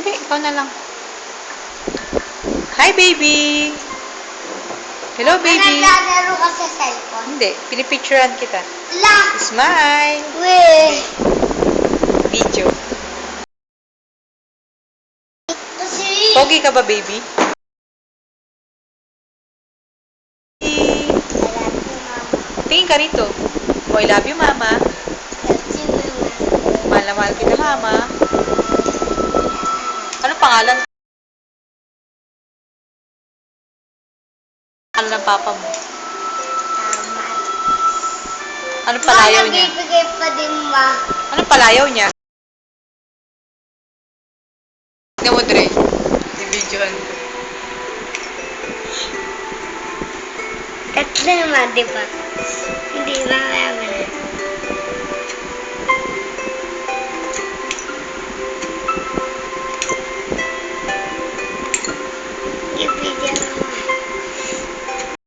Hindi, ikaw na lang. Hi, baby! Hello, baby! Naglalaro ka sa cellphone? Hindi, pinipicturean kita. La! Smile! Weh! Video. Kasi... Pogi ka ba, baby? Tingin ka rito. Oh, I love you, mama. Mahal na mahal kita, mama. Ano pangalan? Ano ng papa mo? Ano palayaw niya? Nagbibigay pa din, ma. Ano palayaw niya? Tignan mo, Dre. I-videoan ko. Tatlo naman, di ba? Hindi, mamaya mo na.